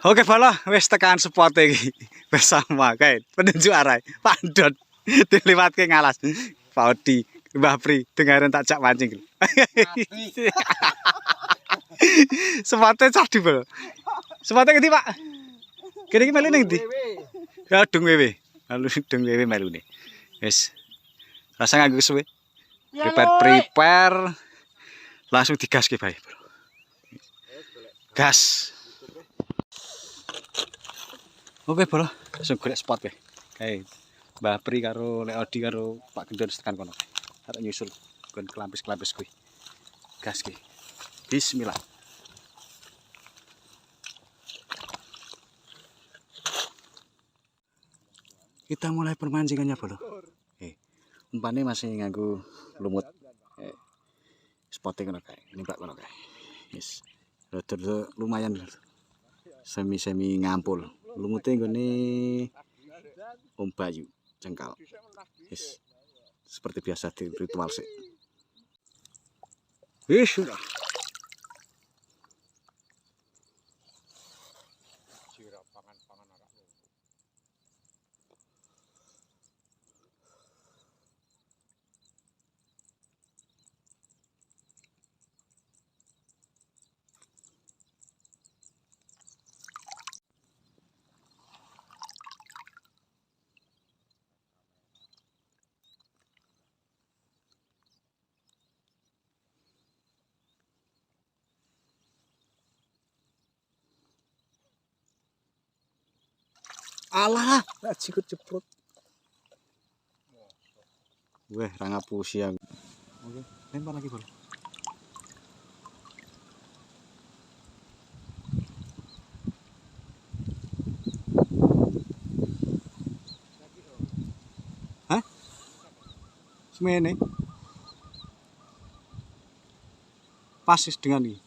Oke, bala wis tekan spot iki bersama kae penunjuk arah Pandot diliwatke ngalas. Pak Odi, Mbah Pri, dengaran tak jak mancing. Spotnya cah di bal. Spotnya ngendi, Pak? Kene iki melu ning ndi? Ya dung wewe. Lalu dung wewe melune. Wis. Rasa nganggo suwe. Prepare. Langsung digaske bae, Bro. Gas. Oke, Bro. Langsung golek spot wae. Kae. Mbah Pri karo Lek Odi karo Pak Gendor tekan kono. Arek nyusul kon kelampis-kelampis kuwi. Gas ki. Bismillah. Kita mulai permancingannya, Bro. Umpannya masih nganggo lumut. Spotting kono kae, nimblak kono kae. Wis. Rada lumayan. Semi-semi ngampul. Lumute nggone Om Bayu cengkal. Wis. Seperti biasa di ritual sih. Wis sudah. Alah, sikut ceprot. Weh, ra ngapusi aku. Oke, lempar lagi, Bro. Hah? Semene. Pasis dengan ini.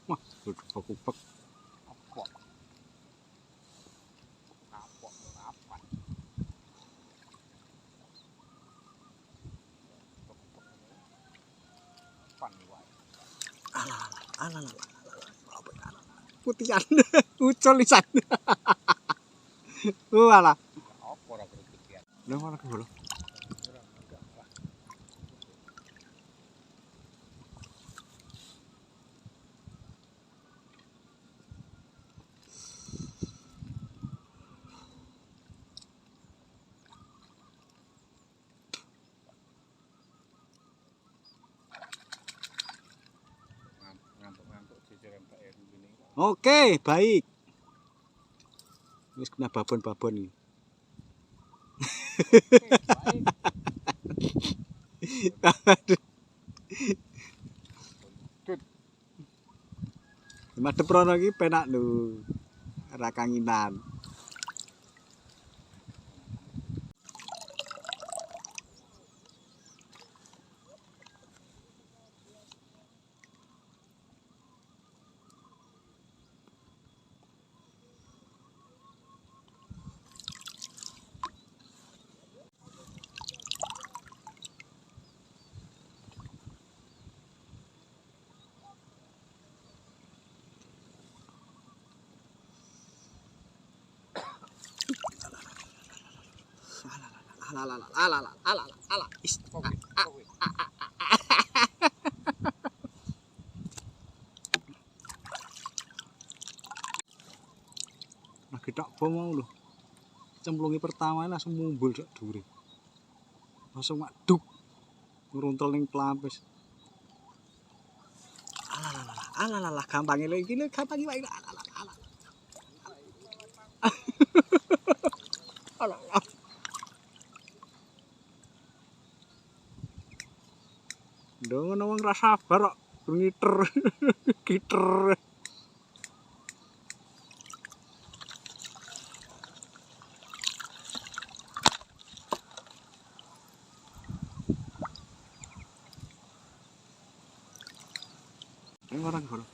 Wah, kupek-kupek. Alah. Putihan. Ucul lisan. Alah. Apa ora putihan? Lha ora Bro. Oke, baik. Wis kena babon-babon iki. Madhep rono iki penak lho. Ora kanginan. Alah. Lagi tak bom mau lho. Cemplungi pertama langsung mumbul sak dure. Langsung maduk. Ngruntel ning pelampis. Alah, gampang iki lho, gampang iki. Alah. Ngono wong ra sabar kok ngiter. Giter. Lempar lagi bro.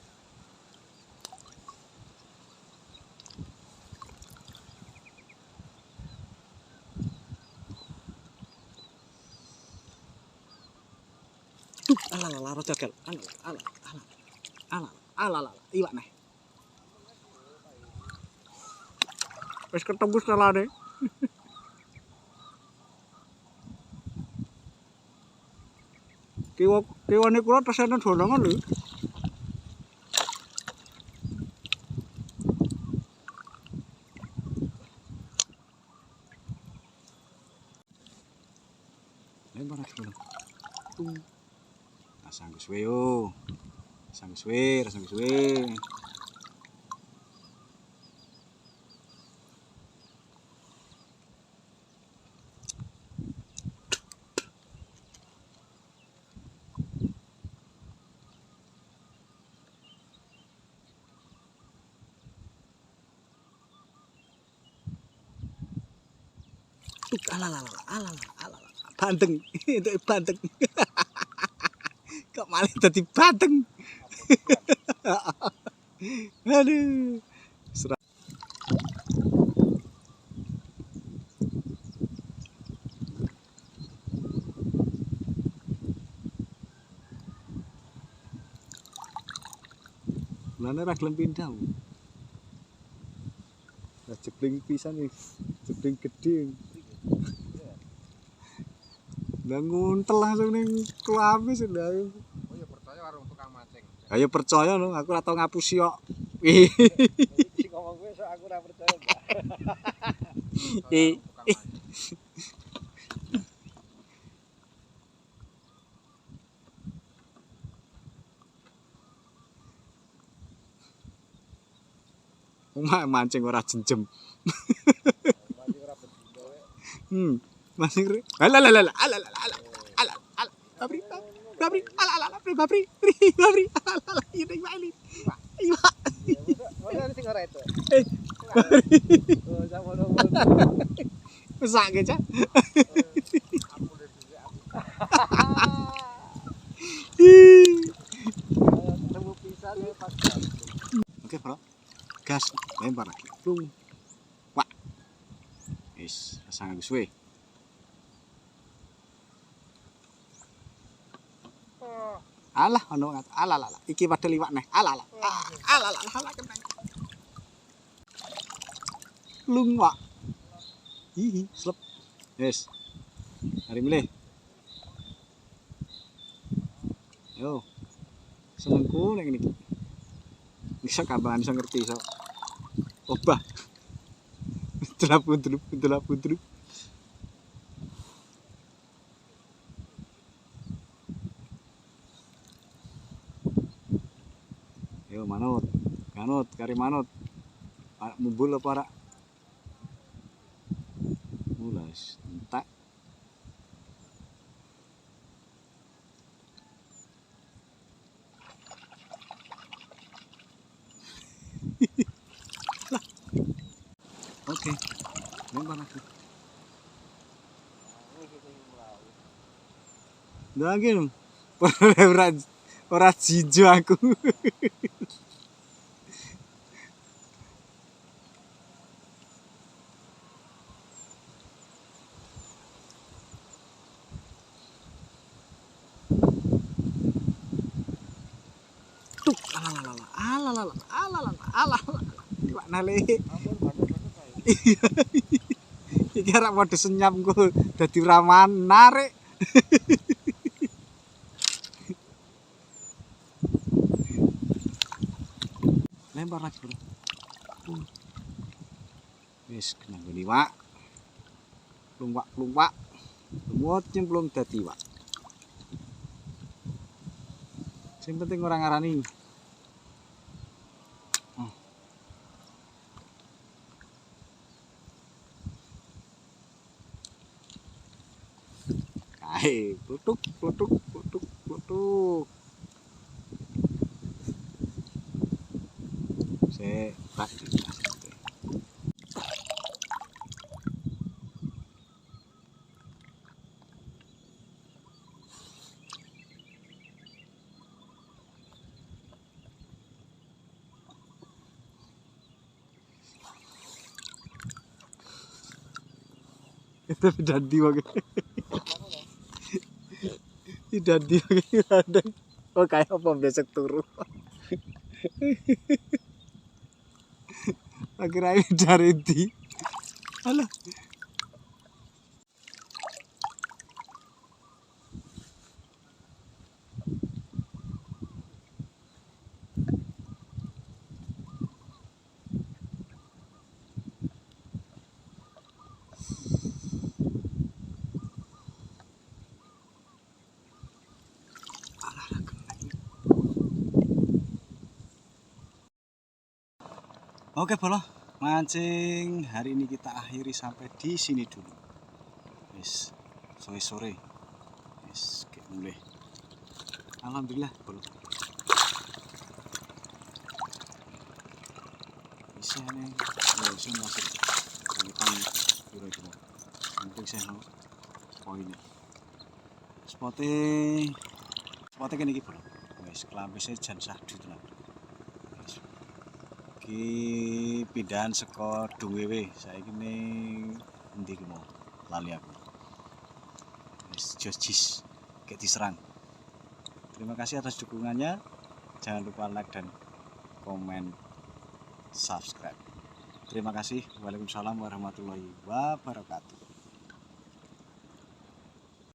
Alah, roh jagal. Alah, iwak nih. Wis ketemu salane. Kiwane kula tesenen donangan lho. Lempar lagi bro. Rasang suwe yo. Rasang suwe. Alah. Banteng. Itu banteng. Kok malah dadi banteng. Aduh. Lane ra gelem pindah. Lah jebling pisan iki. Jebling gedhe. Lah nguntel langsung ning kuamis lha. Oh ya percaya karo tukang mancing. Ayo percaya lho, aku ora tau ngapusi kok. Iki ngomong kowe sok aku ora percaya. Mancing ora jenjem. Mancing ora bedino. Mancing. Alah. Babri. Ini. Iwak. Mana sing ora itu? Oh, sama dong. Pesak ge, Cak. Ketemu pisan pas. Oke, Bro. Gas, lempar lagi. Plung. Wah. Wis, pasang agus we. Alah ono alah. Iki padha liwak neh. Alah. Kenang. Plung wak. Hihi, slep. Wis. Mari milih. Yo. Senengku ning niki. Bisa kabangan bisa ngerti so. Obah. Delap-delap. Yo manut. Kari manut. Mumbul apa ora? Mulas. Entak. Oke. Lempar lagi. Lagi dong. Ora jijo aku. Tuk, alah. Iwak nale. Iki arek padha senyap engko dadi raman narik. Lempar lagi, Bro. Wis kena goni wak. Plung wak. Lumut nyemplung dadi wak. Sing penting ora ngarani. Kae, plutuk. Tak. Itu dadi wae. Dadi wae kadang. Oh kayak apa besok turu. Akhirnya dari di. Alah. Oke bolo, mancing hari ini kita akhiri sampai di sini dulu. Wis sore-sore. Wis kayak mulai. Alhamdulillah bolo. Bisa nih. Oh, bisa masuk. Bukan kira-kira. Penting saya poinnya. Spotnya kene iki bolo. Wis kelampise jan sahdu tenan. Iki pindahan saka Duwewe, saiki ning endi ki mau lali aku. Wis jis kayak diserang. Terima kasih atas dukungannya. Jangan lupa like dan komen, subscribe. Terima kasih. Waalaikumsalam warahmatullahi wabarakatuh.